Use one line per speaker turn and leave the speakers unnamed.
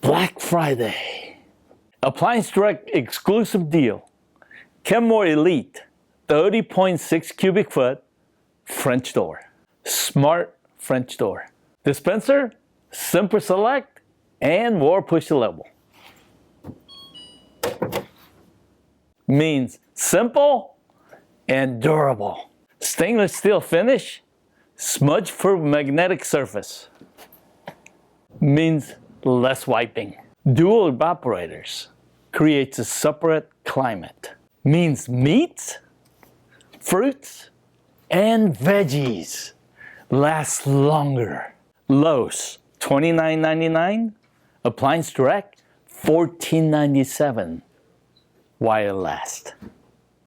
Black Friday. Appliance Direct exclusive deal. Kenmore Elite 30.6 cubic foot French door. Smart French door. Dispenser, Simper Select, and more push to level. Means simple and durable. Stainless steel finish, smudge-proof magnetic surface. Means less wiping. Dual evaporators creates a separate climate. Means meats, fruits, and veggies last longer. Lowe's $29.99. Appliance Direct $14.97. While it lasts.